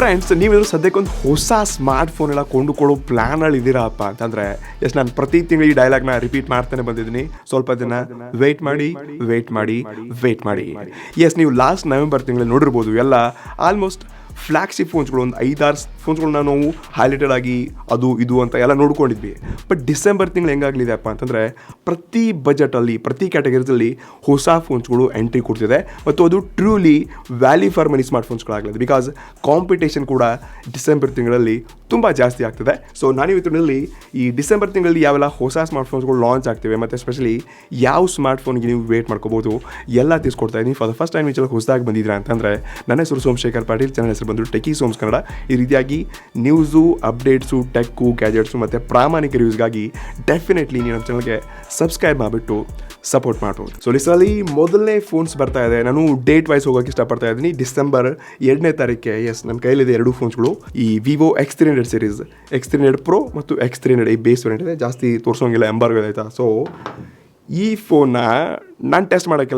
Friends, ನೀವೇನಾದ್ರು ಸದ್ಯಕ್ಕೊಂದು ಹೊಸ smart phone ಎಲ್ಲ ಕೊಂಡುಕೊಳ್ಳೋ ಪ್ಲ್ಯಾನಲ್ಲಿ ಇದ್ದೀರಪ್ಪ ಅಂತಂದರೆ ನಾನು ಪ್ರತಿ ತಿಂಗಳು ಈ ಡೈಲಾಗ್ನ ರಿಪೀಟ್ ಮಾಡ್ತಾನೆ ಬಂದಿದ್ದೀನಿ. ಸ್ವಲ್ಪ ದಿನ ವೆಯ್ಟ್ ಮಾಡಿ. ಎಸ್, ನೀವು ಲಾಸ್ಟ್ ನವೆಂಬರ್ ತಿಂಗಳಲ್ಲಿ ನೋಡಿರ್ಬೋದು, ಎಲ್ಲ ಆಲ್ಮೋಸ್ಟ್ ಫ್ಲ್ಯಾಗ್ಶಿಪ್ ಫೋನ್ಸ್ಗಳು ಒಂದು 5-6 ಫೋನ್ಸ್ಗಳನ್ನ ನಾವು ಹೈಲೈಟೆಡ್ ಆಗಿ ಅದು ಇದು ಅಂತ ಎಲ್ಲ ನೋಡ್ಕೊಂಡಿದ್ವಿ. ಬಟ್ ಡಿಸೆಂಬರ್ ತಿಂಗಳು ಹೆಂಗಾಗಲಿದೆಪ್ಪ ಅಂತಂದರೆ ಪ್ರತಿ ಬಜೆಟಲ್ಲಿ, ಪ್ರತಿ ಕ್ಯಾಟಗರೀಸಲ್ಲಿ ಹೊಸ ಫೋನ್ಸ್ಗಳು ಎಂಟ್ರಿ ಕೊಡ್ತಿದೆ ಮತ್ತು ಅದು truly value for money smart ಫೋನ್ಸ್ಗಳಾಗಲಿದೆ. ಬಿಕಾಸ್ ಕಾಂಪಿಟೇಷನ್ ಕೂಡ ಡಿಸೆಂಬರ್ ತಿಂಗಳಲ್ಲಿ ತುಂಬ ಜಾಸ್ತಿ ಆಗ್ತದೆ. ಸೊ ನಾನಿವತ್ತಿನಲ್ಲಿ ಈ ಡಿಸೆಂಬರ್ ತಿಂಗಳಲ್ಲಿ ಯಾವೆಲ್ಲ ಹೊಸ ಸ್ಮಾರ್ಟ್ ಫೋನ್ಸ್ಗಳು ಲಾಂಚ್ ಆಗ್ತಿವೆ ಮತ್ತು ಎಸ್ಪೆಷಲಿ ಯಾವ ಸ್ಮಾರ್ಟ್ ಫೋನ್ಗೆ ನೀವು ವೇಟ್ ಮಾಡ್ಕೋಬೋದು ಎಲ್ಲ ತಿಳಿಸ್ಕೊಡ್ತಾ ಇದ್ದೀನಿ. ಫಾರ್ ದ ಫಸ್ಟ್ ಟೈಮ್ ಈ ಚಾನಲ್ ಹೊಸದಾಗಿ ಬಂದಿದ್ದೀರಾ ಅಂತಂದರೆ ನನ್ನ ಹೆಸರು ಸೋಮಶೇಖರ್ ಪಾಟೀಲ್, ಚಾನಲ್ ಹೆಸರು ಬಂದು ಟೆಕಿ ಸೋಮ್ಸ್ ಕನ್ನಡ. ಈ ರೀತಿಯಾಗಿ ನ್ಯೂಸು, ಅಪ್ಡೇಟ್ಸು, ಟೆಕ್ಕು, ಗ್ಯಾಜೆಟ್ಸು ಮತ್ತು ಪ್ರಾಮಾಣಿಕ ರಿವ್ಯೂಸ್ಗಾಗಿ ಡೆಫಿನೆಟ್ಲಿ ನೀವು ನಮ್ಮ ಚಾನಲ್ಗೆ ಸಬ್ಸ್ಕ್ರೈಬ್ ಮಾಡಿಬಿಟ್ಟು ಸಪೋರ್ಟ್ ಮಾಡ್ಬೋದು. ಸೊ ಲಿಸ್ಟಲ್ಲಿ ಮೊದಲನೇ ಫೋನ್ಸ್ ಬರ್ತಾ ಇದೆ. ನಾನು ಡೇಟ್ ವೈಸ್ ಹೋಗೋಕ್ಕೆ ಇಷ್ಟಪಡ್ತಾ ಇದ್ದೀನಿ. ಡಿಸೆಂಬರ್ 2ನೇ ತಾರೀಕಿಗೆ ನನ್ನ ಕೈಲಿದೆ 2 ಫೋನ್ಸ್ಗಳು. ಈ Vivo X300 series, X300 Pro ಮತ್ತು X300 ಈ ಬೇಸ್ ವೇರಿಯಂಟ್ ಇದೆ. ಜಾಸ್ತಿ ತೋರಿಸೋಂಗಿಲ್ಲ, ಎಂಬಾರ್ಗೋ ಆಯಿತಾ. ಸೊ ಈ ಫೋನ್ನ ನಾನು ಟೆಸ್ಟ್ ಮಾಡೋಕ್ಕೆ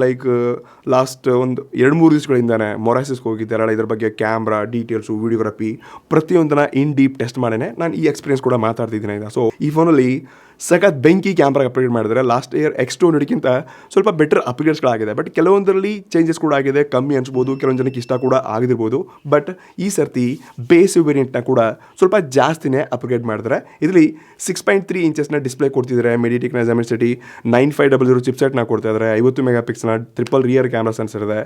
ಲಾಸ್ಟ್ ಒಂದು 2-3 ದಿವಸಗಳಿಂದಾನೆ ಮೊರಾಸಿಸ್ಗೆ ಹೋಗಿದ್ದಾರಲ್ಲ, ಇದ್ರ ಬಗ್ಗೆ ಕ್ಯಾಮ್ರಾ ಡೀಟೇಲ್ಸು, ವೀಡಿಯೋಗ್ರಫಿ ಪ್ರತಿಯೊಂದನ್ನ ಇನ್ ಡೀಪ್ ಟೆಸ್ಟ್ ಮಾಡೇನೆ ನಾನು ಈ ಎಕ್ಸ್ಪೀರಿಯನ್ಸ್ ಕೂಡ ಮಾತಾಡ್ತಿದ್ದೀನಿ ಆಯಿತಾ. ಸೊ ಈ ಫೋನಲ್ಲಿ ಸಖತ್ ಬೆಂಕಿ ಕ್ಯಾಮ್ರಾ ಅಪ್ಗ್ರೇಡ್ ಮಾಡಿದರೆ ಲಾಸ್ಟ್ ಇಯರ್ X200ಕ್ಕಿಂತ ಸ್ವಲ್ಪ ಬೆಟರ್ ಅಪ್ಗ್ರೇಡ್ಸ್ಗಳಾಗಿದೆ. ಬಟ್ ಕೆಲವೊಂದರಲ್ಲಿ ಚೇಂಜಸ್ ಕೂಡ ಆಗಿದೆ, ಕಮ್ಮಿ ಅನಿಸ್ಬೋದು, ಕೆಲವೊಂದು ಜನಕ್ಕೆ ಇಷ್ಟ ಕೂಡ ಆಗಿರ್ಬೋದು. ಬಟ್ ಈ ಸರ್ತಿ ಬೇಸ್ ವೇರಿಯಂಟ್ನ ಕೂಡ ಸ್ವಲ್ಪ ಜಾಸ್ತಿನೇ ಅಪ್ಗ್ರೇಡ್ ಮಾಡಿದ್ರೆ ಇದರಲ್ಲಿ 6.3 ಇಂಚಸ್ನ ಡಿಸ್ಪ್ಲೇ ಕೊಡ್ತಿದ್ದಾರೆ. ಮೆಡಿಟೆಕ್ನ Dimensity 9500 ಚಿಪ್ಸೆಟ್ನ ಕೊಡ್ತಾ ಇದ್ದಾರೆ. 50 ಮೆಗಾ ಪಿಕ್ಸೆಲ್ನ ಟ್ರಿಪಲ್ ರಿಯರ್ ಕ್ಯಾಮ್ರಾ ಸೆನ್ಸರ್ ಇದೆ.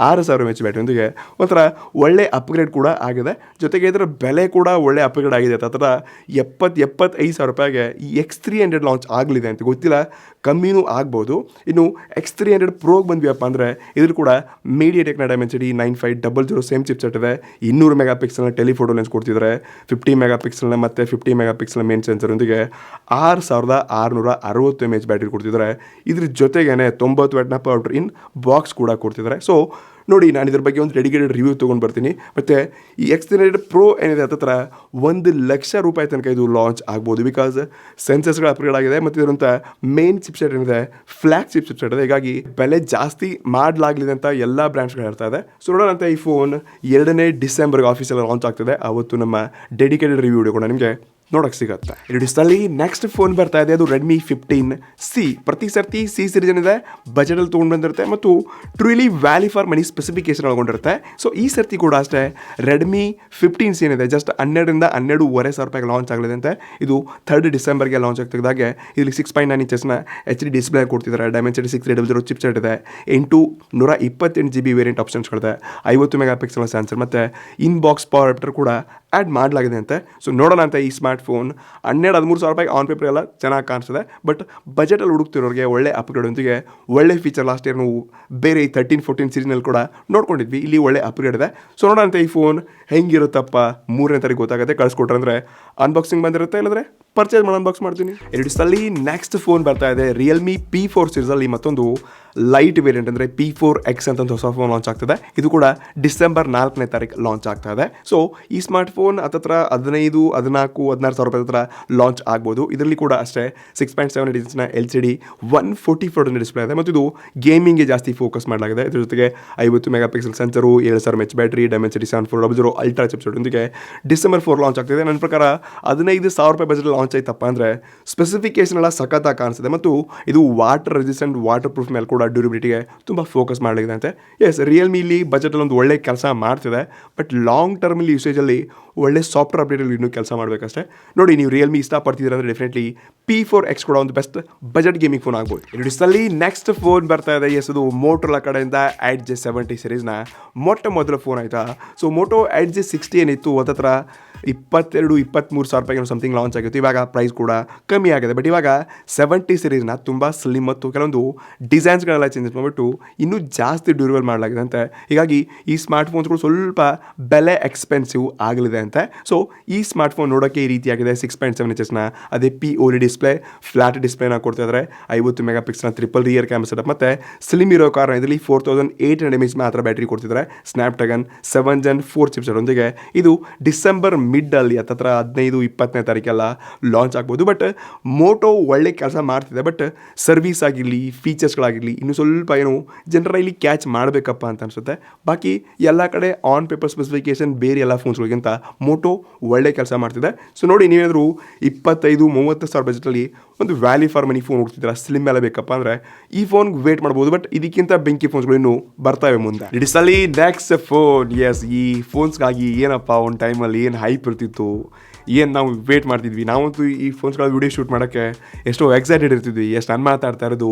6000 mAh ಬ್ಯಾಟ್ರಿಯೊಂದಿಗೆ ಒಂಥರ ಒಳ್ಳೆ ಅಪ್ಗ್ರೇಡ್ ಕೂಡ ಆಗಿದೆ. ಜೊತೆಗೆ ಇದರ ಬೆಲೆ ಕೂಡ ಒಳ್ಳೆ ಅಪ್ಗ್ರೇಡ್ ಆಗಿದೆ. ಹತ್ತಿರ 70-75 ಸಾವಿರ ರೂಪಾಯಿಗೆ ಈ X300 ಲಾಂಚ್ ಆಗಲಿದೆ ಅಂತ ಗೊತ್ತಿಲ್ಲ, ಕಮ್ಮಿನೂ ಆಗ್ಬೋದು. ಇನ್ನು X300 ಪ್ರೋಗೆ ಬಂದ್ವಿಯಪ್ಪ ಅಂದರೆ ಇದ್ರ ಕೂಡ ಮೀಡಿಯಾಟೆಕ್ನ Dimensity 9500 ಸೇಮ್ ಚಿಪ್ಸೆಟ್ ಇದೆ. 200 ಮೆಗಾ ಪಿಕ್ಸೆಲ್ನ ಟೆಲಿಫೋಟೋ ಲೆನ್ಸ್ ಕೊಡ್ತಿದ್ದಾರೆ. 50 ಮೆಗಾ ಪಿಕ್ಸೆಲ್ನ ಮತ್ತು 50 ಮೆಗಾ ಪಿಕ್ಸೆಲ್ ಮೇನ್ ಸೆನ್ಸರ್ನೊಂದಿಗೆ 6660 mAh ಬ್ಯಾಟ್ರಿ ಕೊಡ್ತಿದ್ದಾರೆ. ಇದ್ರ ಜೊತೆಗೇನೆ 90 ವ್ಯಾಟ್ನ ಪವರ್ ಇನ್ ಬಾಕ್ಸ್ ಕೂಡ ಕೊಡ್ತಿದ್ದಾರೆ. ಸೊ ನೋಡಿ, ನಾನು ಇದ್ರ ಬಗ್ಗೆ ಒಂದು ಡೆಡಿಕೇಟೆಡ್ ರಿವ್ಯೂ ತೊಗೊಂಡು ಬರ್ತೀನಿ. ಮತ್ತು ಈ X300 Pro ಏನಿದೆ ಹತ್ತಿರ 1,00,000 ರೂಪಾಯಿ ತನಕ ಇದು ಲಾಂಚ್ ಆಗ್ಬೋದು. ಬಿಕಾಸ್ ಸೆನ್ಸರ್ಸ್ಗಳು ಅಪ್ಗ್ರೇಡ್ ಆಗಿದೆ ಮತ್ತು ಇದರಂಥ ಮೇನ್ ಚಿಪ್ಸೆಟ್ ಏನಿದೆ ಫ್ಲ್ಯಾಗ್ಶಿಪ್ ಚಿಪ್ಸೆಟ್ ಇದೆ. ಹೀಗಾಗಿ ಬೆಲೆ ಜಾಸ್ತಿ ಮಾಡಲಾಗಲಿದೆ ಅಂತ ಎಲ್ಲ ಬ್ರ್ಯಾಂಡ್ಸ್ಗಳು ಹೇಳ್ತಾ ಇದೆ. ಸೊ ನೋಡೋಣಂತೆ ಈ ಫೋನ್ 2ನೇ ಡಿಸೆಂಬರ್ಗೆ ಆಫೀಸಲ್ಲಿ ಲಾಂಚ್ ಆಗ್ತದೆ. ಆವತ್ತು ನಮ್ಮ ಡೆಡಿಕೇಟೆಡ್ ರಿವ್ಯೂ ಕೂಡ ನಿಮಗೆ ನೋಡೋಕ್ಕೆ ಸಿಗುತ್ತೆ. ಡಿಸ್ಟಲ್ಲಿ ನೆಕ್ಸ್ಟ್ ಫೋನ್ ಬರ್ತಾ ಇದೆ, ಅದು Redmi 15C. ಪ್ರತಿ ಸರ್ತಿ C ಸೀರೀಸ್ ಏನಿದೆ ಬಜೆಟಲ್ಲಿ ತೊಗೊಂಡು ಬಂದಿರುತ್ತೆ ಮತ್ತು truly value for money specification ಒಳಗೊಂಡಿರುತ್ತೆ. ಸೊ ಈ ಸರ್ತಿ ಕೂಡ ಅಷ್ಟೇ Redmi 15C ಏನಿದೆ ಜಸ್ಟ್ 12,000-12,500 ರೂಪಾಯಿಗೆ ಲಾಂಚ್ ಆಗಲಿದೆ ಅಂತೆ. ಇದು 3rd ಡಿಸೆಂಬರ್ಗೆ ಲಾಂಚ್ ಆಗ್ತಿದ್ದಾಗೆ ಇಲ್ಲಿ 6.9 ಇಂಚಸ್ನ HD ಡಿಸ್ಪ್ಲೇ ಕೊಡ್ತಿದ್ದಾರೆ. Dimensity 6300 ಚಿಪ್ಸೆಟ್ ಇದೆ. 828 GB ವೇರಿಯಂಟ್ ಆಪ್ಷನ್ಸ್ಗಳಿದೆ. 50 ಮೆಗಾ ಪಿಕ್ಸೆಲ್ ಸೆನ್ಸರ್ ಮತ್ತು ಇನ್ ಬಾಕ್ಸ್ ಪವರ್ ಅಡಾಪ್ಟರ್ ಕೂಡ ಆ್ಯಡ್ ಮಾಡಲಾಗಿದೆ ಅಂತೆ. ಸೊ ನೋಡೋಣ ಅಂತ ಈ ಸ್ಮಾರ್ಟ್ ಫೋನ್ 12-13 ಸಾವಿರ ರೂಪಾಯಿಗೆ ಆನ್ ಪೇಪರ್ ಎಲ್ಲ ಚೆನ್ನಾಗಿ ಕಾಣಿಸ್ತದೆ. ಬಟ್ ಬಜೆಟಲ್ಲಿ ಹುಡುಕ್ತಿರೋರಿಗೆ ಒಳ್ಳೆ ಅಪ್ಗ್ರೇಡ್ನೊಂದಿಗೆ ಒಳ್ಳೆ ಫೀಚರ್ ಲಾಸ್ಟ್ ಇಯರ್ ನಾವು ಬೇರೆ 13-14 ಸೀರೀಸ್ನಲ್ಲಿ ಕೂಡ ನೋಡ್ಕೊಂಡಿದ್ವಿ. ಇಲ್ಲಿ ಒಳ್ಳೆ ಅಪ್ಗ್ರೇಡ್ ಇದೆ. ಸೊ ನೋಡೋಣ ಅಂತ ಈ ಫೋನ್ ಹೆಂಗಿರುತ್ತಪ್ಪ 3ನೇ ತಾರೀಕು ಗೊತ್ತಾಗುತ್ತೆ. ಕಳಿಸ್ಕೊಟ್ರೆ ಅಂದರೆ ಅನ್ಬಾಕ್ಸಿಂಗ್ ಬಂದಿರುತ್ತೆ, ಇಲ್ಲಂದರೆ ಪರ್ಚೇಸ್ ಮಾಡಿ ಅನ್ಬಾಕ್ಸ್ ಮಾಡ್ತೀನಿ. ಎರಡಿಸಲ್ಲಿ ನೆಕ್ಸ್ಟ್ ಫೋನ್ ಬರ್ತಾ ಇದೆ Realme P4 ಸೀರೀಸಲ್ಲಿ ಮತ್ತೊಂದು ಲೈಟ್ ವೇರಿಯಂಟ್ ಅಂದರೆ P4X ಅಂತ ಒಂದು ಹೊಸ ಫೋನ್ ಲಾಂಚ್ ಆಗ್ತದೆ. ಇದು ಕೂಡ ಡಿಸೆಂಬರ್ 4ನೇ ತಾರೀಕು ಲಾಂಚ್ ಆಗ್ತಾ ಇದೆ. ಸೊ ಈ ಸ್ಮಾರ್ಟ್ ಫೋನ್ ಹತ್ತಿರ 15-14-16 ಸಾವಿರ ರೂಪಾಯಿ ಹತ್ರ ಲಾಂಚ್ ಆಗ್ಬೋದು. ಇದರಲ್ಲಿ ಕೂಡ ಅಷ್ಟೇ 6.7 ಇಂಚ್ನ LCD 144 ಡಿಸ್ಪ್ಲೇ ಇದೆ ಮತ್ತು ಇದು ಗೇಮಿಂಗ್ಗೆ ಜಾಸ್ತಿ ಫೋಕಸ್ ಮಾಡಲಾಗಿದೆ. ಇದ್ರ ಜೊತೆಗೆ 50 mega pixel sensor, 7000 mAh battery, Dimensity 7400 ultra ಚಿಪ್ಸೆಟ್ನೊಂದಿಗೆ ಡಿಸೆಂಬರ್ 4 ಲಾಂಚ್ ಆಗ್ತಿದೆ. ನನ್ನ ಪ್ರಕಾರ 15,000 ರೂಪಾಯಿ ಬಜೆಟ್ ಲಾಂಚ್ ಆಯ್ತಪ್ಪ ಅಂದರೆ ಸ್ಪೆಸಿಫಿಕೇಶನ್ ಎಲ್ಲ ಸಖತ್ತಾಗಿ ಕಾಣಿಸಿದೆ ಮತ್ತು ಇದು ವಾಟರ್ ರೆಸಿಸ್ಟೆಂಟ್, ವಾಟರ್ ಪ್ರೂಫ್ ಮೇಲೆ ಕೂಡ ಡ್ಯೂರಬಿಲಿಟಿಗೆ ತುಂಬ ಫೋಕಸ್ ಮಾಡಲಾಗಿದೆ ಅಂತೆ. ಎಸ್, ರಿಯಲ್ಮಿ ಇಲ್ಲಿ ಬಜೆಟಲ್ಲಿ ಒಂದು ಒಳ್ಳೆ ಕೆಲಸ ಮಾಡ್ತಿದೆ. ಬಟ್ ಲಾಂಗ್ ಟರ್ಮಲ್ಲಿ ಯೂಸೇಜಲ್ಲಿ ಒಳ್ಳೆ ಸಾಫ್ಟ್ವೇರ್ ಅಪ್ಡೇಟಲ್ಲಿ ಇನ್ನೂ ಕೆಲಸ ಮಾಡಬೇಕಷ್ಟೇ. ನೋಡಿ, ನೀವು ರಿಯಲ್ಮಿ ಇಷ್ಟಪಡ್ತಿದ್ದೀರ ಅಂದರೆ ಡೆಫಿನೆಟ್ಲಿ P4X ಕೂಡ ಒಂದು ಬೆಸ್ಟ್ ಬಜೆಟ್ ಗೇಮಿಂಗ್ ಫೋನ್ ಆಗ್ಬೋದು. ಎರಡಿಸಲ್ಲಿ ನೆಕ್ಸ್ಟ್ ಫೋನ್ ಬರ್ತಾ ಇದೆ. ಎಸ್, ಅದು ಮೋಟೋರೋಲಾ ಕಡೆಯಿಂದ Edge 70 ಸೀರೀಸ್ನ ಮೊದಲ ಫೋನ್ ಆಯಿತಾ. ಸೊ ಮೋಟೋ Edge 60 ಏನಿತ್ತು ಹತ್ತಿರ 22-23 ಸಾವಿರ ರೂಪಾಯಿಗೆ ಸಮಥಿಂಗ್ ಲಾಂಚ್ ಆಗಿತ್ತು. ಇವಾಗ ಪ್ರೈಸ್ ಕೂಡ ಕಮ್ಮಿ ಆಗಿದೆ. ಬಟ್ ಇವಾಗ 70 ಸೀರೀಸ್ನ ತುಂಬ ಸ್ಲಿಮ್ ಮತ್ತು ಕೆಲವೊಂದು ಡಿಸೈನ್ಸ್ಗಳೆಲ್ಲ ಚೇಂಜಸ್ ಮಾಡಿಬಿಟ್ಟು ಇನ್ನೂ ಜಾಸ್ತಿ ಡ್ಯೂರಬಲ್ ಮಾಡಲಾಗಿದೆ ಅಂತೆ. ಹೀಗಾಗಿ ಈ ಸ್ಮಾರ್ಟ್ ಫೋನ್ಸ್ಗಳು ಸ್ವಲ್ಪ ಬೆಲೆ ಎಕ್ಸ್ಪೆನ್ಸಿವ್ ಆಗಲಿದೆ ಅಂತೆ. ಸೊ ಈ ಸ್ಮಾರ್ಟ್ ಫೋನ್ ನೋಡೋಕ್ಕೆ ಈ ರೀತಿಯಾಗಿದೆ. 6.7 ಇಂಚಸ್ನ ಅದೇ POLED ಡಿಸ್ಪ್ಲೇ, ಫ್ಲಾಟ್ ಡಿಸ್ಪ್ಲೇನ ಕೊಡ್ತಿದ್ದಾರೆ. 50 ಮೆಗಾ ಪಿಕ್ಸೆಲ್ನ ಟ್ರಿಪಲ್ ರಿಯರ್ ಕ್ಯಾಮ್ರಾ ಸೆಟಪ್ ಮತ್ತು ಸ್ಲಿಮ್ ಇರೋ ಕಾರಣ ಇದರಲ್ಲಿ 4800 mAh ಮಾತ್ರ ಬ್ಯಾಟ್ರಿ ಕೊಡ್ತಿದ್ದಾರೆ. ಸ್ನ್ಯಾಪ್ಡ್ರ್ಯಾಗನ್ 7 Gen 4 ಚಿಪ್ಸೆಟ್ ಒಂದಿಗೆ ಇದು ಡಿಸೆಂಬರ್ ಮಿಡ್ಡಲ್ಲಿ ಹತ್ತತ್ರ 15-20ನೇ ತಾರೀಕೆಲ್ಲ ಲಾಂಚ್ ಆಗ್ಬೋದು. ಬಟ್ ಮೋಟೋ ಒಳ್ಳೆ ಕೆಲಸ ಮಾಡ್ತಿದೆ. ಬಟ್ ಸರ್ವಿಸ್ ಆಗಿರಲಿ, ಫೀಚರ್ಸ್ಗಳಾಗಿರಲಿ ಇನ್ನೂ ಸ್ವಲ್ಪ ಏನು ಜನರಲ್ಲಿ ಕ್ಯಾಚ್ ಮಾಡಬೇಕಪ್ಪ ಅಂತ ಅನಿಸುತ್ತೆ. ಬಾಕಿ ಎಲ್ಲ ಕಡೆ ಆನ್ ಪೇಪರ್ ಸ್ಪೆಸಿಫಿಕೇಶನ್ ಬೇರೆ ಎಲ್ಲ ಫೋನ್ಸ್ಗಳಿಗಿಂತ ಮೋಟೋ ಒಳ್ಳೆ ಕೆಲಸ ಮಾಡ್ತಿದೆ. ಸೊ ನೋಡಿ, ನೀವೇನಾದರೂ 25-30 ಸಾವಿರ ಬಜೆಟಲ್ಲಿ ಒಂದು ವ್ಯಾಲ್ಯೂ ಫಾರ್ ಮನಿ ಫೋನ್ ಹುಡ್ತಿದ್ದೀರಾ, ಸ್ಲಿಮ್ ಎಲ್ಲ ಬೇಕಪ್ಪ ಅಂದರೆ ಈ ಫೋನ್ಗೆ ವೇಟ್ ಮಾಡ್ಬೋದು. ಬಟ್ ಇದಕ್ಕಿಂತ ಬೆಂಕಿ ಫೋನ್ಸ್ಗಳು ಇನ್ನೂ ಬರ್ತಾವೆ ಮುಂದೆ. ಇಡಿಸಲಿ ನೆಕ್ಸ್ಟ್ ಫೋನ್. ಎಸ್, ಈ ಫೋನ್ಸ್ಗಾಗಿ ಏನಪ್ಪ ಒಂದು ಟೈಮಲ್ಲಿ ಏನು ಹೈಪ್ ಇರ್ತಿತ್ತು, ಏನು ನಾವು ವೇಟ್ ಮಾಡ್ತಿದ್ವಿ. ನಾವಂತೂ ಈ ಫೋನ್ಸ್ಗಳ ವಿಡಿಯೋ ಶೂಟ್ ಮಾಡೋಕ್ಕೆ ಎಷ್ಟೋ ಎಕ್ಸೈಟೆಡ್ ಇರ್ತಿದ್ವಿ. ಎಷ್ಟು ನಾನು ಮಾತಾಡ್ತಾ ಇರೋದು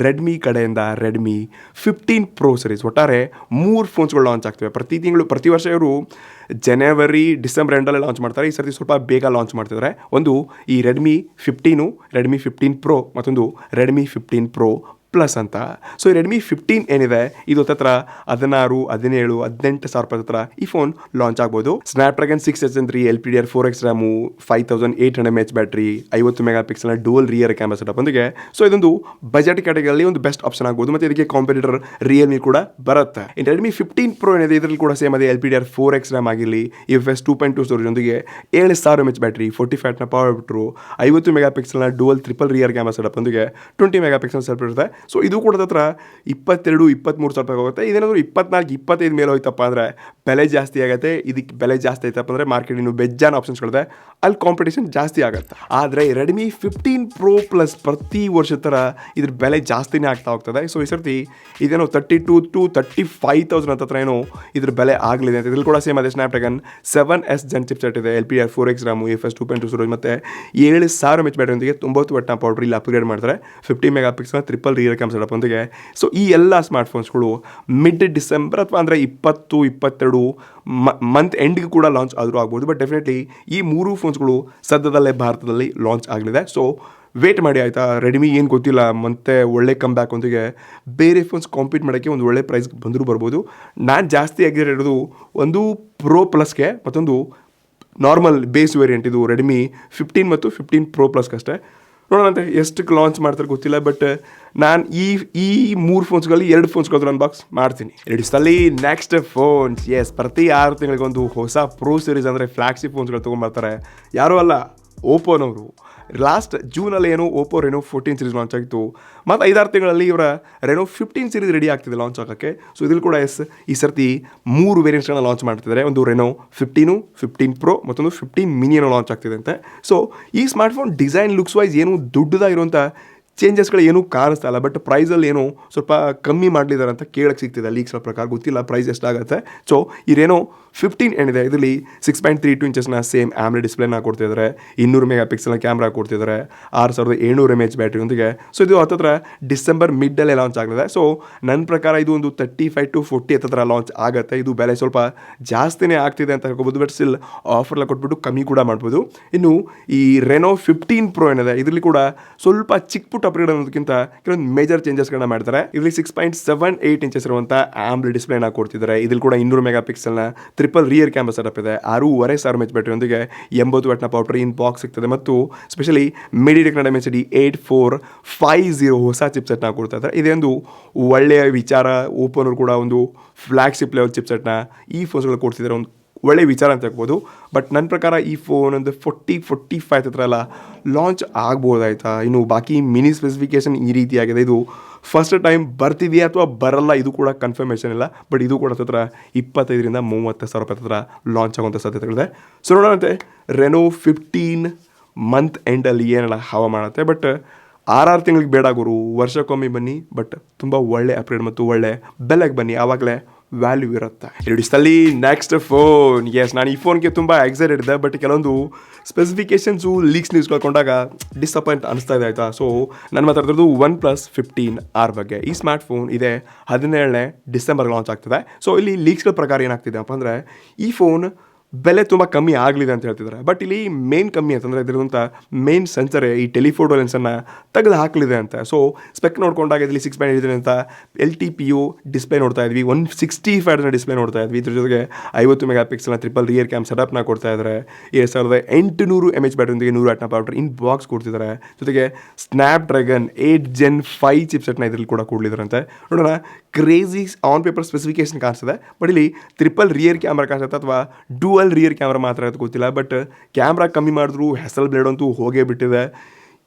ರೆಡ್ಮಿ ಕಡೆಯಿಂದ ರೆಡ್ಮಿ 15 Pro ಸೀರೀಸ್. ಒಟ್ಟಾರೆ 3 ಫೋನ್ಸ್ಗಳು ಲಾಂಚ್ ಆಗ್ತವೆ ಪ್ರತಿ ತಿಂಗಳು. ಪ್ರತಿ ವರ್ಷ ಇವರು ಜನವರಿ ಡಿಸೆಂಬರ್ ಎಂಡಲ್ಲೇ ಲಾಂಚ್ ಮಾಡ್ತಾರೆ. ಈ ಸರ್ತಿ ಸ್ವಲ್ಪ ಬೇಗ ಲಾಂಚ್ ಮಾಡ್ತಿದ್ದಾರೆ. ಒಂದು ಈ ರೆಡ್ಮಿ 15, ರೆಡ್ಮಿ 15 Pro, ಮತ್ತೊಂದು ರೆಡ್ಮಿ 15 Pro ಪ್ಲಸ್ ಅಂತ. ಸೊ ಈ ರೆಡ್ಮಿ 15 ಏನಿದೆ ಇದು ಹತ್ರ 16, 17, 18 ಸಾವಿರ ರೂಪಾಯಿ ಹತ್ರ ಈ ಫೋನ್ ಲಾಂಚ್ ಆಗ್ಬೋದು. Snapdragon 6 Gen 3 LPDR4X RAM, 5800 mAh battery, 50 mega ಪಿಕ್ಸೆಲ್ನ ಡುವಲ್ ರಿಯರ್ ಕ್ಯಾಮ್ರಾ ಸೆಟಪ್ ಒಂದಿಗೆ. ಸೊ ಇದೊಂದು ಬಜೆಟ್ ಕ್ಯಾಟಗರಿಯಲ್ಲಿ ಒಂದು ಬೆಸ್ಟ್ ಆಪ್ಷನ್ ಆಗ್ಬೋದು. ಮತ್ತು ಇದಕ್ಕೆ ಕಾಂಪಿಟೇಟರ್ ರಿಯಲ್ಮಿ ಕೂಡ ಬರುತ್ತೆ. ಇನ್ನು ರೆಡ್ಮಿ 15 Pro ಏನಿದೆ ಇದರಲ್ಲಿ ಕೂಡ ಸೇಮ್ ಅದೇ LPDR4X ರ್ಯಾಮ್ ಆಗಿರಲಿ, UFS 2.2 ಸ್ಟೋರೇಜ್ ಒಂದಿಗೆ, 7000 mAh ಬ್ಯಾಟ್ರಿ, 40 Watt ಪವರ್ ಬಿಟ್ರು, 50 ಮೆಗಾ ಪಿಕ್ಸೆಲ್ನ dual triple rear camera setup ಒಂದಿಗೆ 20 ಮೆಗಾ ಪಿಕ್ಸೆಲ್ ಸೆಲ್ಫಿ ಇರುತ್ತೆ. ಸೊ ಇದು ಕೂಡ ಹತ್ರ 22-23 ಸಾವಿರ ರೂಪಾಯಿ ಹೋಗುತ್ತೆ. ಇದೇನಾದರೂ 24-25 ಮೇಲೆ ಹೋಯ್ತಪ್ಪ ಅಂದರೆ ಬೆಲೆ ಜಾಸ್ತಿ ಆಗುತ್ತೆ. ಇದಕ್ಕೆ ಬೆಲೆ ಜಾಸ್ತಿ ಆಯ್ತಪ್ಪ ಅಂದರೆ ಮಾರ್ಕೆಟ್ ಇನ್ನೂ ಬೆಜ್ಜಾನ ಆಪ್ಷನ್ಸ್ಗಳಿದೆ, ಅಲ್ಲಿ ಕಾಂಪಿಟೇಷನ್ ಜಾಸ್ತಿ ಆಗುತ್ತೆ. ಆದರೆ ರೆಡ್ಮಿ 15 Pro ಪ್ಲಸ್ ಪ್ರತಿ ವರ್ಷದ ಥರ ಇದ್ರ ಬೆಲೆ ಜಾಸ್ತಿನೇ ಆಗ್ತಾ ಹೋಗ್ತದೆ. ಸೊ ಈ ಸರ್ತಿ ಇದೇನೋ 32,000-35,000 ಹತ್ರ ಏನೋ ಇದ್ರ ಬೆಲೆ ಆಗಲಿದೆ ಅಂತ. ಇದ್ರಲ್ಲಿ ಕೂಡ ಸೇಮ್ ಅದೇ ಸ್ನ್ಯಾಪ್ಡ್ರ್ಯಾಗನ್ 7S Gen ಚಿಪ್ಸೆಟ್ ಇದೆ, LPDR4X ರ್ಯಾಮು, UFS 2.2 ಸ್ಟೋರೇಜ್ ಮತ್ತು 7000 mAh ಬ್ಯಾಟ್ರಿಯೊಂದಿಗೆ 90 Watt ಪವರ್ ಇಲ್ಲಿ ಅಪ್ಗ್ರೇಡ್ ಮಾಡ್ತಾರೆ. 50 mega pixel triple rear camera setup ಒಂದಿಗೆ. ಸೊ ಈ ಎಲ್ಲ ಸ್ಮಾರ್ಟ್ಫೋನ್ಸ್ಗಳು ಮಿಡ್ ಡಿಸೆಂಬರ್ ಅಥವಾ ಅಂದರೆ 20-22 ಮಂತ್ ಎಂಡ್ಗೆ ಕೂಡ ಲಾಂಚ್ ಆದರೂ ಆಗ್ಬೋದು. ಬಟ್ ಡೆಫಿನೆಟ್ಲಿ ಈ 3 ಫೋನ್ಸ್ಗಳು ಸದ್ಯದಲ್ಲೇ ಭಾರತದಲ್ಲಿ ಲಾಂಚ್ ಆಗಲಿದೆ. ಸೊ ವೇಟ್ ಮಾಡಿ ಆಯಿತಾ. ರೆಡ್ಮಿ ಏನು ಗೊತ್ತಿಲ್ಲ, ಮತ್ತೆ ಒಳ್ಳೆ ಕಮ್ ಬ್ಯಾಕ್ ಒಂದಿಗೆ ಬೇರೆ ಫೋನ್ಸ್ ಕಾಂಪೀಟ್ ಮಾಡೋಕ್ಕೆ ಒಂದು ಒಳ್ಳೆ ಪ್ರೈಸ್ ಬಂದರೂ ಬರ್ಬೋದು. ನಾನು ಜಾಸ್ತಿ ಆಗಿರೋದು ಒಂದು ಪ್ರೋ ಪ್ಲಸ್ಗೆ, ಮತ್ತೊಂದು ನಾರ್ಮಲ್ ಬೇಸ್ ವೇರಿಯಂಟ್ ಇದು ರೆಡ್ಮಿ 15 ಮತ್ತು 15 Pro ಪ್ಲಸ್ಗೆ ಅಷ್ಟೇ. ನೋಡೋಣಂತೆ ಎಷ್ಟಕ್ಕೆ ಲಾಂಚ್ ಮಾಡ್ತಾರೆ ಗೊತ್ತಿಲ್ಲ. ಬಟ್ ನಾನು ಈ 3 ಫೋನ್ಸ್ಗಳಲ್ಲಿ 2 ಫೋನ್ಸ್ಗಳು ಅನ್ಬಾಕ್ಸ್ ಮಾಡ್ತೀನಿ. ರೆಡಿಸಲ್ಲಿ ನೆಕ್ಸ್ಟ್ ಫೋನ್ಸ್. ಎಸ್, ಪ್ರತಿ 6 ತಿಂಗಳಿಗೊಂದು ಹೊಸ ಪ್ರೋ ಸೀರೀಸ್ ಅಂದರೆ ಫ್ಲಾಗ್ಶಿಪ್ ಫೋನ್ಸ್ಗಳು ತೊಗೊಂಡ್ಬರ್ತಾರೆ. ಯಾರೂ ಅಲ್ಲ, ಓಪೋನವರು. ಲಾಸ್ಟ್ ಜೂನಲ್ಲಿ ಏನೋ ಓಪೋ ರೆನೋ 14 ಸೀರೀಸ್ ಲಾಂಚ್ ಆಗಿತ್ತು. ಮತ್ತು 5-6 ತಿಂಗಳಲ್ಲಿ ಇವರ ರೆನೋ 15 ಸೀರೀಸ್ ರೆಡಿ ಆಗ್ತಿದೆ ಲಾಂಚ್ ಆಗೋಕ್ಕೆ. ಸೊ ಇದ್ರಲ್ಲಿ ಕೂಡ ಈ ಸರ್ತಿ 3 ವೇರಿಯಂಟ್ಸ್ಗಳನ್ನ ಲಾಂಚ್ ಮಾಡ್ತಿದ್ದಾರೆ. ಒಂದು ರೆನೋ 15, 15 Pro, ಮತ್ತೊಂದು 15 mini ಲಾಂಚ್ ಆಗ್ತಿದೆ ಅಂತೆ. ಸೊ ಈ ಸ್ಮಾರ್ಟ್ಫೋನ್ ಡಿಸೈನ್ ಲುಕ್ಸ್ ವೈಸ್ ಏನು ದೊಡ್ಡದಾಗಿರುವಂಥ ಚೇಂಜಸ್ಗಳು ಏನೂ ಕಾಣಿಸ್ತಾ ಇಲ್ಲ. ಬಟ್ ಪ್ರೈಸಲ್ಲಿ ಏನೋ ಸ್ವಲ್ಪ ಕಮ್ಮಿ ಮಾಡಲಿದ್ದಾರೆ ಅಂತ ಕೇಳಕ್ಕೆ ಸಿಗ್ತಿದೆ ಲೀಕ್ಸ್ಗಳ ಪ್ರಕಾರ. ಗೊತ್ತಿಲ್ಲ ಪ್ರೈಸ್ ಎಷ್ಟಾಗುತ್ತೆ. ಸೊ ಈ ರೆನೋ 15 ಏನಿದೆ ಇದರಲ್ಲಿ 6.32 ಇಂಚಸ್ನ ಸೇಮ್ AMOLED ಡಿಸ್ಪ್ಲೇನ ಕೊಡ್ತಿದ್ದಾರೆ, 200 ಮೆಗಾ ಪಿಕ್ಸೆಲ್ನ ಕ್ಯಾಮ್ರಾ ಕೊಡ್ತಿದ್ದಾರೆ, 6700 mAh ಬ್ಯಾಟ್ರಿಯೊಂದಿಗೆ. ಸೊ ಇದು ಹತ್ತತ್ರ ಡಿಸೆಂಬರ್ ಮಿಡ್ಡಲ್ಲೇ ಲಾಂಚ್ ಆಗಲಿದೆ. ಸೊ ನನ್ನ ಪ್ರಕಾರ ಇದು ಒಂದು 35-40 ಹತ್ತತ್ರ ಲಾಂಚ್ ಆಗುತ್ತೆ. ಇದು ಬೆಲೆ ಸ್ವಲ್ಪ ಜಾಸ್ತಿನೇ ಆಗ್ತಿದೆ ಅಂತ ಹೇಳ್ಕೊಬೋದು. ಬಟ್ ಸ್ಟಿಲ್ ಆಫರ್ಲ್ಲ ಕೊಟ್ಬಿಟ್ಟು ಕಮ್ಮಿ ಕೂಡ ಮಾಡ್ಬೋದು. ಇನ್ನು ಈ ರೆನೋ 15 Pro ಏನಿದೆ ಇದರಲ್ಲಿ ಕೂಡ ಸ್ವಲ್ಪ ಚಿಕ್ಕ ಪುಟ್ಟ ಅಪ್ಗ್ರೇಡ್ ಅನ್ನೋದಕ್ಕಿಂತ ಕೆಲವೊಂದು ಮೇಜರ್ ಚೇಂಜಸ್ಗಳನ್ನ ಮಾಡ್ತಾರೆ. ಇದರಲ್ಲಿ 6.78 ಇಂಚಸ್ ಇರುವಂಥ AMOLED ಡಿಸ್ಪ್ಲೇನ ಕೊಡ್ತಿದ್ದಾರೆ. ಇದ್ರಲ್ಲಿ ಕೂಡ 200 ಮೆಗಾ ಪಿಕ್ಸೆಲ್ನ ಟ್ರಿಪಲ್ ರಿಯರ್ ಕ್ಯಾಮ್ರಾ ಸೆಟಪ್ ಇದೆ, 6500 mAh ಬ್ಯಾಟ್ರಿಯೊಂದಿಗೆ 80 Watt ಪವರ್ ಇನ್ ಬಾಕ್ಸ್ ಸಿಗ್ತದೆ. ಮತ್ತು ಸ್ಪೆಷಲಿ MediaTek Dimensity 8450 ಹೊಸ ಚಿಪ್ಸೆಟ್ನ ಕೊಡ್ತಾ ಇದ್ದಾರೆ. ಇದೇ ಒಂದು ಒಳ್ಳೆಯ ವಿಚಾರ. ಓಪೋನವರು ಕೂಡ ಒಂದು ಫ್ಲಾಗ್ಶಿಪ್ ಲೆವೆಲ್ ಚಿಪ್ಸೆಟ್ನ ಈ ಫೋನ್ಸ್ಗಳು ಕೊಡ್ತಿದ್ದಾರೆ, ಒಂದು ಒಳ್ಳೆ ವಿಚಾರ ಅಂತ ಹೇಳ್ಬೋದು. ಬಟ್ ನನ್ನ ಪ್ರಕಾರ ಈ ಫೋನ್ ಒಂದು 40-45 ಹತ್ರ ಎಲ್ಲ ಲಾಂಚ್ ಆಗ್ಬೋದಾಯ್ತಾ. ಇನ್ನು ಬಾಕಿ ಮಿನಿ ಸ್ಪೆಸಿಫಿಕೇಶನ್ ಈ ರೀತಿಯಾಗಿದೆ. ಇದು ಫಸ್ಟ್ ಟೈಮ್ ಬರ್ತಿದೆಯಾ ಅಥವಾ ಬರಲ್ಲ ಇದು ಕೂಡ ಕನ್ಫರ್ಮೇಷನ್ ಇಲ್ಲ. ಬಟ್ ಇದು ಕೂಡ ಹತ್ರ 25,000-30,000 ರೂಪಾಯಿ ಹತ್ರ ಲಾಂಚ್ ಆಗುವಂಥ ಸಾಧ್ಯತೆಗಳಿದೆ. ಸೊ ನೋಡೋಣಂತೆ ರೆನೋ 15 ಮಂತ್ ಎಂಡಲ್ಲಿ ಏನೆಲ್ಲ ಹವಾ ಮಾಡುತ್ತೆ. ಬಟ್ 6 ತಿಂಗಳಿಗೆ ಬೇಡ ಗುರು, ವರ್ಷಕ್ಕೊಮ್ಮೆ ಬನ್ನಿ. ಬಟ್ ತುಂಬ ಒಳ್ಳೆ ಅಪ್ಗ್ರೇಡ್ ಮತ್ತು ಒಳ್ಳೆ ಬೆಲೆಗೆ ಬನ್ನಿ, ಆವಾಗಲೇ ವ್ಯಾಲ್ಯೂ ಇರುತ್ತೆ. ಇಡಿಸಲ್ಲಿ ನೆಕ್ಸ್ಟ್ ಫೋನ್. ಎಸ್, ನಾನು ಈ ಫೋನ್ಗೆ ತುಂಬ ಎಕ್ಸೈಟೆಡ್ ಇದ್ದೆ. ಬಟ್ ಕೆಲವೊಂದು ಸ್ಪೆಸಿಫಿಕೇಷನ್ಸು ಲೀಕ್ಸ್ ನ್ಯೂಸ್ ಕಳ್ಕೊಂಡಾಗ ಡಿಸಪಾಯಿಂಟ್ ಅನಿಸ್ತಾ ಇದೆ ಆಯಿತಾ. ಸೊ ನಾನು ಮಾತಾಡ್ತಿರೋದು OnePlus 15R ಬಗ್ಗೆ. ಈ ಸ್ಮಾರ್ಟ್ ಫೋನ್ ಇದೆ 17ನೇ ಡಿಸೆಂಬರ್ಗೆ ಲಾಂಚ್ ಆಗ್ತದೆ. ಸೊ ಇಲ್ಲಿ ಲೀಕ್ಸ್ಗಳ ಪ್ರಕಾರ ಏನಾಗ್ತಿದೆ ಅಪ್ಪ ಅಂದರೆ ಈ ಫೋನ್ ಬೆಲೆ ತುಂಬ ಕಮ್ಮಿ ಆಗಲಿದೆ ಅಂತ ಹೇಳ್ತಿದ್ದಾರೆ. ಬಟ್ ಇಲ್ಲಿ ಮೇನ್ ಕಮ್ಮಿ ಅಂತಂದರೆ ಇದರಂಥ ಮೇನ್ ಸೆನ್ಸರೇ ಈ ಟೆಲಿಫೋಟೋ ಲೆನ್ಸನ್ನು ತೆಗೆದು ಹಾಕಲಿದೆ ಅಂತ. ಸೊ ಸ್ಪೆಕ್ ನೋಡ್ಕೊಂಡಾಗ ಇಲ್ಲಿ 6.8 ಅಂತ LTPO ಡಿಸ್ಪ್ಲೇ ನೋಡ್ತಾ ಇದ್ವಿ, 165 ಡಿಸ್ಪ್ಲೇ ನೋಡ್ತಾ ಇದ್ವಿ. ಇದ್ರ ಜೊತೆಗೆ 50 ಮೆಗಾ ಪಿಕ್ಸೆಲ್ನ ಟ್ರಿಪಲ್ ರಿಯರ್ ಕ್ಯಾಮ್ ಸೆಟಪ್ನ ಕೊಡ್ತಾ ಇದ್ದಾರೆ. 2800 mAh ಬ್ಯಾಟ್ರಿಯೊಂದಿಗೆ 100 ವ್ಯಾಟ್ನ ಪವರ್ ಇನ್ ಬಾಕ್ಸ್ ಕೊಡ್ತಿದ್ದಾರೆ. ಜೊತೆಗೆ ಸ್ನ್ಯಾಪ್ಡ್ರ್ಯಾಗನ್ 8 Gen 5 ಚಿಪ್ಸೆಟ್ನ ಇದರಲ್ಲಿ ಕೂಡ ಕೊಡಲಿದ್ದಾರಂತೆ. ನೋಡೋಣ, ಕ್ರೇಜಿ ಆನ್ ಪೇಪರ್ ಸ್ಪೆಸಿಫಿಕೇಶನ್ ಕಾಣಿಸ್ತದೆ, ಬಟ್ ಇಲ್ಲಿ ಟ್ರಿಪಲ್ ರಿಯರ್ ಕ್ಯಾಮ್ರಾ ಕಾಣಿಸುತ್ತೆ ಅಥವಾ ಡ್ಯೂಯಲ್ ರಿಯರ್ ಕ್ಯಾಮ್ರಾ ಮಾತ್ರ ಅದು ಗೊತ್ತಿಲ್ಲ. ಬಟ್ ಕ್ಯಾಮ್ರಾ ಕಮ್ಮಿ ಮಾಡಿದ್ರು ಹೆಸಲ್ ಬ್ಲೇಡ್ ಅಂತೂ ಹೋಗೇ ಬಿಟ್ಟಿದೆ.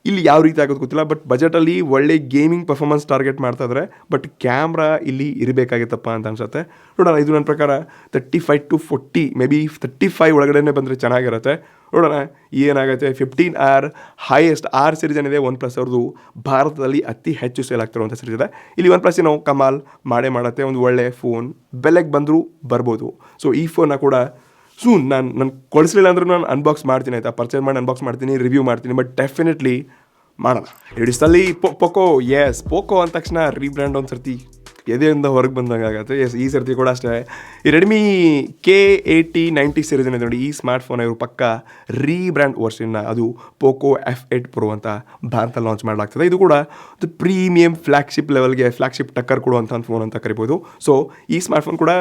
ಇಲ್ಲಿ ಯಾವ ರೀತಿ ಆಗೋದು ಗೊತ್ತಿಲ್ಲ. ಬಟ್ ಬಜೆಟಲ್ಲಿ ಒಳ್ಳೆ ಗೇಮಿಂಗ್ ಪರ್ಫಾರ್ಮೆನ್ಸ್ ಟಾರ್ಗೆಟ್ ಮಾಡ್ತಾ ಇದ್ದಾರೆ. ಬಟ್ ಕ್ಯಾಮ್ರಾ ಇಲ್ಲಿ ಇರಬೇಕಾಗಿತ್ತಪ್ಪ ಅಂತ ಅನ್ಸುತ್ತೆ. ನೋಡೋಣ, ಇದು ನನ್ನ ಪ್ರಕಾರ 35 to 40 ಮೇ ಬಿ 35 ಒಳಗಡೆ ಬಂದರೆ ಚೆನ್ನಾಗಿರುತ್ತೆ. ನೋಡೋಣ ಏನಾಗುತ್ತೆ. 15R ಹೈಯೆಸ್ಟ್ R ಸೀರೀಸ್ ಏನಿದೆ OnePlus ಅವ್ರದ್ದು ಭಾರತದಲ್ಲಿ ಅತಿ ಹೆಚ್ಚು ಸೇಲ್ ಆಗ್ತಿರುವಂಥ ಸೀರೀಸ್ ಇದೆ. ಇಲ್ಲಿ OnePlus ಏನೋ ಕಮಾಲ್ ಮಾಡೇ ಮಾಡುತ್ತೆ. ಒಂದು ಒಳ್ಳೆ ಫೋನ್ ಬೆಲೆಗೆ ಬಂದರೂ ಬರ್ಬೋದು. ಸೊ ಈ ಫೋನ್ನ ಕೂಡ ನಾನು ಕೊಡಿಸ್ಲಿಲ್ಲ ಅಂದ್ರೂ ನಾನು ಅನ್ಬಾಕ್ಸ್ ಮಾಡ್ತೀನಿ, ಆಯಿತಾ. ಪರ್ಚೇಸ್ ಮಾಡಿ ಅನ್ಬಾಕ್ಸ್ ಮಾಡ್ತೀನಿ, ರಿವ್ಯೂ ಮಾಡ್ತೀನಿ, ಬಟ್ ಡೆಫಿನೆಟ್ಲಿ ಮಾಡೋಣ. ಇಡಿಸಲ್ಲಿ ಪೊಕೋ. ಪೊಕೋ ಅಂದ ತಕ್ಷಣ ರೀಬ್ರ್ಯಾಂಡ್ ಒಂದು ಸರ್ತಿ ಎದೆಯಿಂದ ಹೊರಗೆ ಬಂದಂಗೆ ಆಗುತ್ತೆ. ಈ ಸರ್ತಿ ಕೂಡ ಅಷ್ಟೇ. ಈ ರೆಡ್ಮಿ K8090 ಸೀರೀಸ್ ಏನಿದೆ ನೋಡಿ, ಈ ಸ್ಮಾರ್ಟ್ಫೋನ್ ಇವರು ಪಕ್ಕ ರೀಬ್ರ್ಯಾಂಡ್ ವರ್ಷನ್ನ ಅದು ಪೊಕೋ F8 Pro ಅಂತ ಭಾರತ ಲಾಂಚ್ ಮಾಡಲಾಗ್ತದೆ. ಇದು ಕೂಡ ಒಂದು ಪ್ರೀಮಿಯಂ ಫ್ಲ್ಯಾಗ್ಶಿಪ್ ಲೆವೆಲ್ಗೆ ಫ್ಲ್ಯಾಗ್ಶಿಪ್ ಟಕ್ಕರ್ ಕೊಡುವಂಥ ಫೋನ್ ಅಂತ ಕರಿಬೋದು. ಸೊ ಈ ಸ್ಮಾರ್ಟ್ಫೋನ್ ಕೂಡ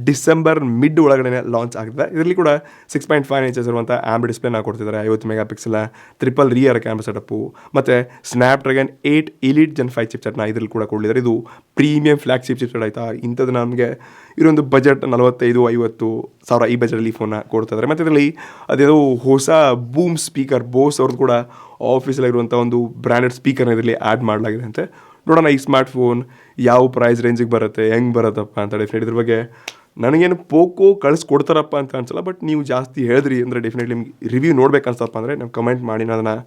ಡಿಸೆಂಬರ್ ಮಿಡ್ ಒಳಗಡೆ ಲಾಂಚ್ ಆಗ್ತದೆ. ಇದರಲ್ಲಿ ಕೂಡ 6.5 inches ಇರುವಂಥ ಆಂಬ್ ಡಿಸ್ಪ್ಲೇನ ಕೊಡ್ತಿದ್ದಾರೆ. 50 mega pixel triple rear camera setup ಮತ್ತು ಸ್ನ್ಯಾಪ್ಡ್ರ್ಯಾಗನ್ 8 Elite Gen 5 ಚಿಪ್ಸೆಟ್ನ ಇದರಲ್ಲಿ ಕೂಡ ಕೊಡಲಿದ್ದಾರೆ. ಇದು ಪ್ರೀಮಿಯಂ ಫ್ಲ್ಯಾಗ್ಶಿಪ್ ಚಿಪ್ಸೆಟ್, ಆಯಿತಾ. ಇಂಥದ್ದು ನಮಗೆ ಇದೊಂದು ಬಜೆಟ್ 45-50 ಸಾವಿರ ಈ ಬಜೆಟಲ್ಲಿ ಫೋನ್ನ ಕೊಡ್ತಾ ಇದ್ದಾರೆ. ಮತ್ತು ಇದರಲ್ಲಿ ಅದೇನೋ ಹೊಸ ಬೂಮ್ ಸ್ಪೀಕರ್ ಬೋಸ್ ಅವ್ರದ್ದು ಕೂಡ ಆಫೀಸಲ್ಲಿರುವಂಥ ಒಂದು ಬ್ರ್ಯಾಂಡೆಡ್ ಸ್ಪೀಕರ್ನ ಇದರಲ್ಲಿ ಆ್ಯಡ್ ಮಾಡಲಾಗಿದೆ ಅಂತೆ. ನೋಡೋಣ ಈ ಸ್ಮಾರ್ಟ್ಫೋನ್ ಯಾವ ಪ್ರೈಸ್ ರೇಂಜಿಗೆ ಬರುತ್ತೆ, ಹೆಂಗೆ ಬರುತ್ತಪ್ಪ ಅಂತ. ಡೆಫಿನೆಟ್ ಇದ್ರ ಬಗ್ಗೆ ನನಗೇನು ಪೋಕೋ ಕಳಿಸ್ಕೊಡ್ತಾರಪ್ಪ ಅಂತ ಅನ್ಸಲ್ಲ. ಬಟ್ ನೀವು ಜಾಸ್ತಿ ಹೇಳಿದ್ರಿ ಅಂದರೆ ಡೆಫಿನೆಟ್ಲಿ ನಿಮ್ಗೆ ರಿವ್ಯೂ ನೋಡ್ಬೇಕು ಅನ್ಸಪ್ಪ ಅಂದರೆ ನಾವು ಕಮೆಂಟ್ ಮಾಡಿ ನಾನು ಅದನ್ನು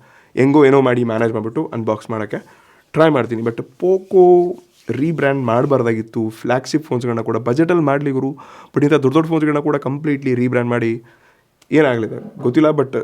ಹೆಂಗೋ ಏನೋ ಮಾಡಿ ಮ್ಯಾನೇಜ್ ಮಾಡಿಬಿಟ್ಟು ಅನ್ಬಾಕ್ಸ್ ಮಾಡೋಕ್ಕೆ ಟ್ರೈ ಮಾಡ್ತೀನಿ. ಬಟ್ ಪೋಕೋ ರೀಬ್ರ್ಯಾಂಡ್ ಮಾಡಬಾರ್ದಾಗಿತ್ತು. ಫ್ಲ್ಯಾಗ್ಶಿಪ್ ಫೋನ್ಸ್ಗಳನ್ನ ಕೂಡ ಬಜೆಟಲ್ಲಿ ಮಾಡಲಿ ಗುರು. ಬಟ್ ಇಂಥ ದೊಡ್ಡ ದೊಡ್ಡ ಫೋನ್ಸ್ಗಳನ್ನ ಕೂಡ ಕಂಪ್ಲೀಟ್ಲಿ ರೀಬ್ರ್ಯಾಂಡ್ ಮಾಡಿ ಏನಾಗಲಿದೆ ಗೊತ್ತಿಲ್ಲ. ಬಟ್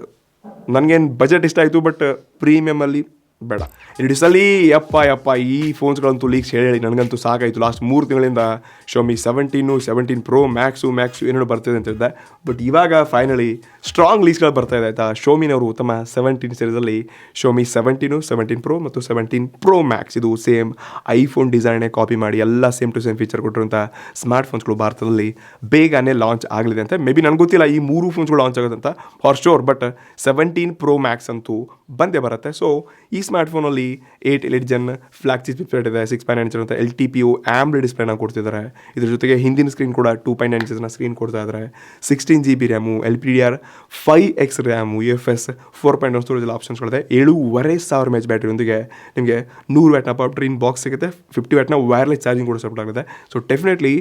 ನನಗೇನು ಬಜೆಟ್ ಇಷ್ಟ ಆಯಿತು, ಬಟ್ ಪ್ರೀಮಿಯಮಲ್ಲಿ ಬೇಡ. ಇಡಿಸಲ್ಲಿ ಯಪ್ಪ ಈ ಫೋನ್ಸ್ಗಳಂತೂ ಲೀಕ್ಸ್ ಹೇಳಿ ನನಗಂತೂ ಸಾಕಾಯಿತು. ಲಾಸ್ಟ್ 3 ತಿಂಗಳಿಂದ Xiaomi 17 Pro ಮ್ಯಾಕ್ಸು ಏನೇನೋ ಬರ್ತಿದೆ ಅಂತಿದ್ದೆ. ಬಟ್ ಇವಾಗ ಫೈನಲಿ ಸ್ಟ್ರಾಂಗ್ ಲೀಕ್ಸ್ಗಳು ಬರ್ತಾ ಇದೆ, ಆಯಿತಾ. Xiaomiನವರು ತಮ್ಮ 17 ಸೀರೀಸಲ್ಲಿ Xiaomi 17 Pro ಮತ್ತು 17 Pro Max ಇದು ಸೇಮ್ ಐಫೋನ್ ಡಿಸೈನೇ ಕಾಪಿ ಮಾಡಿ ಎಲ್ಲ ಸೇಮ್ ಟು ಸೇಮ್ ಫೀಚರ್ ಕೊಟ್ಟಿರುವಂಥ ಸ್ಮಾರ್ಟ್ಫೋನ್ಸ್ಗಳು ಭಾರತದಲ್ಲಿ ಬೇಗನೆ ಲಾಂಚ್ ಆಗಲಿದೆ ಅಂತ. ಮೇ ಬಿ ನನಗೆ ಗೊತ್ತಿಲ್ಲ ಈ 3 ಫೋನ್ಸ್ಗಳು ಲಾಂಚ್ ಆಗೋದಂತ for sure. But 17 Pro Max ಅಂತೂ ಬಂದೇ ಬರುತ್ತೆ. ಸೊ ಈ ಸ್ಮಾರ್ಟ್ಫೋನಲ್ಲಿ 8 Elite Gen ಫ್ಲ್ಯಾಗ್ಶಿಪ್ ಚಿಪ್ಸೆಟ್ ಇದೆ. 6.9 inch ಅಂತ LTPO ಆಂಬ್ ಡಿಸ್ಪ್ಲೇನ ಕೊಡ್ತಿದ್ದಾರೆ. ಇದ್ರ ಜೊತೆಗೆ ಹಿಂದಿನ ಸ್ಕ್ರೀನ್ ಕೂಡ 2.9 inches ಸ್ಕ್ರೀನ್ ಕೊಡ್ತಾ ಇದ್ದಾರೆ. 16 GB RAM, LPDDR5X RAM, UFS 4.1 storage ಆಪ್ಷನ್ಸ್ಗಳಿದೆ. 7,500 mAh ಬ್ಯಾಟ್ರಿಯೊಂದಿಗೆ ನಿಮಗೆ 100 ವ್ಯಾಟ್ನ ಪವರ್ ಇನ್ ಬಾಕ್ಸ್ ಸಿಗುತ್ತೆ. 50 ವ್ಯಾಟ್ನ ವೈರ್ಲೆಸ್ ಚಾರ್ಜಿಂಗ್ ಕೂಡ ಸಪೋರ್ಟ್ ಆಗುತ್ತೆ. So definitely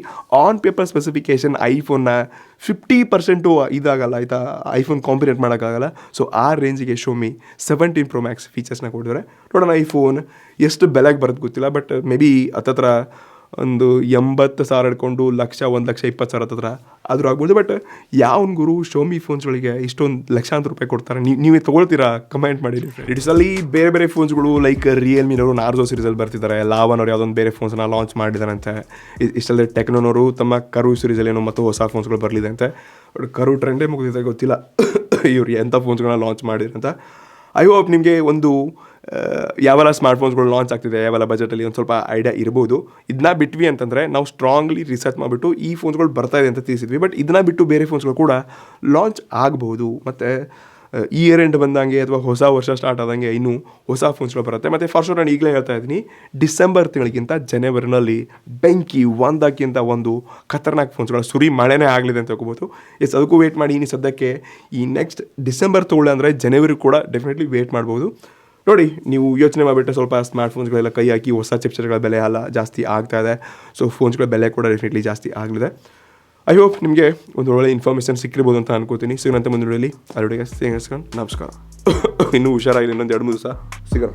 on paper specification ಐಫೋನ್ನ 50% ಇದಾಗಲ್ಲ, ಆಯಿತಾ. ಐಫೋನ್ ಕಾಂಪಿನೇಟ್ ಮಾಡೋಕ್ಕಾಗಲ್ಲ. ಸೊ ಆ ರೇಂಜಿಗೆ Xiaomi 17 Pro Max ಫೀಚರ್ಸ್ನ ಕೊಟ್ಟಿದ್ದಾರೆ. ನೋಡೋಣ ಈ ಫೋನ್ ಎಷ್ಟು ಬೆಲೆಗೆ ಬರೋದು ಗೊತ್ತಿಲ್ಲ. ಬಟ್ ಮೇ ಬಿ ಹತ್ತತ್ರ ಒಂದು 80,000 ಹಿಡ್ಕೊಂಡು 1,20,000 ಹತ್ರ ಆದರೂ ಆಗ್ಬೋದು. ಬಟ್ ಯಾವನ್ ಗುರು Xiaomi ಫೋನ್ಸ್ಗಳಿಗೆ ಇಷ್ಟೊಂದು ಲಕ್ಷಾಂತರ ರೂಪಾಯಿ ಕೊಡ್ತಾರೆ? ನೀವೇ ತೊಗೊಳ್ತೀರಾ? ಕಮೆಂಟ್ ಮಾಡಿ. ಇಟ್ಸಲ್ಲಿ ಬೇರೆ ಫೋನ್ಸ್ಗಳು ಲೈಕ್ ರಿಯಲ್ಮಿನವರು ನಾರ್ಜೋ ಸೀರೀಸಲ್ಲಿ ಬರ್ತಿದ್ದಾರೆ. ಲಾವನವ್ರು ಯಾವುದೊಂದು ಬೇರೆ ಫೋನ್ಸ್ನ ಲಾಂಚ್ ಮಾಡಿದಾರಂತೆ. ಇಷ್ಟಲ್ಲದೆ ಟೆಕ್ನೋನವರು ತಮ್ಮ ಕರು ಸೀರೀಸಲ್ಲಿ ಏನೋ ಮತ್ತು ಹೊಸ ಫೋನ್ಸ್ಗಳು ಬರಲಿದೆ ಅಂತೆ. ಬಟ್ ಕರು ಟ್ರೆಂಡೇ ಮುಗಿದಿದೆ, ಗೊತ್ತಿಲ್ಲ ಇವ್ರು ಎಂಥ ಫೋನ್ಸ್ಗಳನ್ನ ಲಾಂಚ್ ಮಾಡಿದ್ರಂತ. ಐ ಹೋಪ್ ನಿಮಗೆ ಒಂದು ಯಾವೆಲ್ಲ ಸ್ಮಾರ್ಟ್ಫೋನ್ಸ್ಗಳು ಲಾಂಚ್ ಆಗ್ತಿದೆ, ಯಾವೆಲ್ಲ ಬಜೆಟಲ್ಲಿ ಒಂದು ಸ್ವಲ್ಪ ಐಡಿಯಾ ಇರ್ಬೋದು. ಇದನ್ನ ಬಿಟ್ವಿ ಅಂತಂದರೆ ನಾವು ಸ್ಟ್ರಾಂಗ್ಲಿ ರಿಸರ್ಚ್ ಮಾಡಿಬಿಟ್ಟು ಈ ಫೋನ್ಸ್ಗಳು ಬರ್ತಾ ಇದೆ ಅಂತ ತಿಳಿಸಿದ್ವಿ. ಬಟ್ ಇದನ್ನ ಬಿಟ್ಟು ಬೇರೆ ಫೋನ್ಸ್ಗಳು ಕೂಡ ಲಾಂಚ್ ಆಗ್ಬೋದು. ಮತ್ತು ಇಯರ್ ಎಂಡ್ ಬಂದಂಗೆ ಅಥವಾ ಹೊಸ ವರ್ಷ ಸ್ಟಾರ್ಟ್ ಆದಂಗೆ ಇನ್ನೂ ಹೊಸ ಫೋನ್ಸ್ಗಳು ಬರುತ್ತೆ. ಮತ್ತು ಫಾರ್ ಶೋರ್ ನಾನು ಈಗಲೇ ಹೇಳ್ತಾ ಇದ್ದೀನಿ, ಡಿಸೆಂಬರ್ ತಿಂಗಳಿಗಿಂತ ಜನವರಿನಲ್ಲಿ ಬೆಂಕಿ ಒಂದಕ್ಕಿಂತ ಒಂದು ಖತರ್ನಾಕ್ ಫೋನ್ಸ್ಗಳ ಸುರಿ ಮಳೆನೇ ಆಗಲಿದೆ ಅಂತ ಹೇಳ್ಬೋದು. ಅದಕ್ಕೂ ವೇಟ್ ಮಾಡಿ. ಇನ್ನು ಸದ್ಯಕ್ಕೆ ಈ ನೆಕ್ಸ್ಟ್ ಡಿಸೆಂಬರ್ ತೊಗೊಳ್ಳಿ ಅಂದರೆ ಜನವರಿ ಕೂಡ ಡೆಫಿನೆಟ್ಲಿ ವೇಟ್ ಮಾಡ್ಬೋದು. ನೋಡಿ, ನೀವು ಯೋಚನೆ ಮಾಡಿಬಿಟ್ಟು ಸ್ವಲ್ಪ ಸ್ಮಾರ್ಟ್ಫೋನ್ಸ್ಗಳೆಲ್ಲ ಕೈ ಹಾಕಿ ಹೊಸ ಚಿಪ್ಸೆಟ್ಗಳ ಬೆಲೆ ಎಲ್ಲ ಜಾಸ್ತಿ ಆಗ್ತಾ ಇದೆ. ಸೊ ಫೋನ್ಸ್ಗಳ ಬೆಲೆ ಕೂಡ ಡೆಫಿನೆಟ್ಲಿ ಜಾಸ್ತಿ ಆಗಲಿದೆ. ಐ ಹೋಪ್ ನಿಮಗೆ ಒಂದು ಒಳ್ಳೆ ಇನ್ಫಾರ್ಮೇಷನ್ ಸಿಕ್ಕಿರ್ಬೋದು ಅಂತ ಅನ್ಕೋತೀನಿ. ಸಿಗೋಣಂತೆ ಮುಂದೆ ಅಲ್ಲಿಗೆ ಅಲ್ಲಿಗೆ ನಮಸ್ಕಾರ. ಇನ್ನೂ ಹುಷಾರಾಗಿ ಇನ್ನೊಂದು 2-3 ದಿವಸ ಸಿಗೋಣ.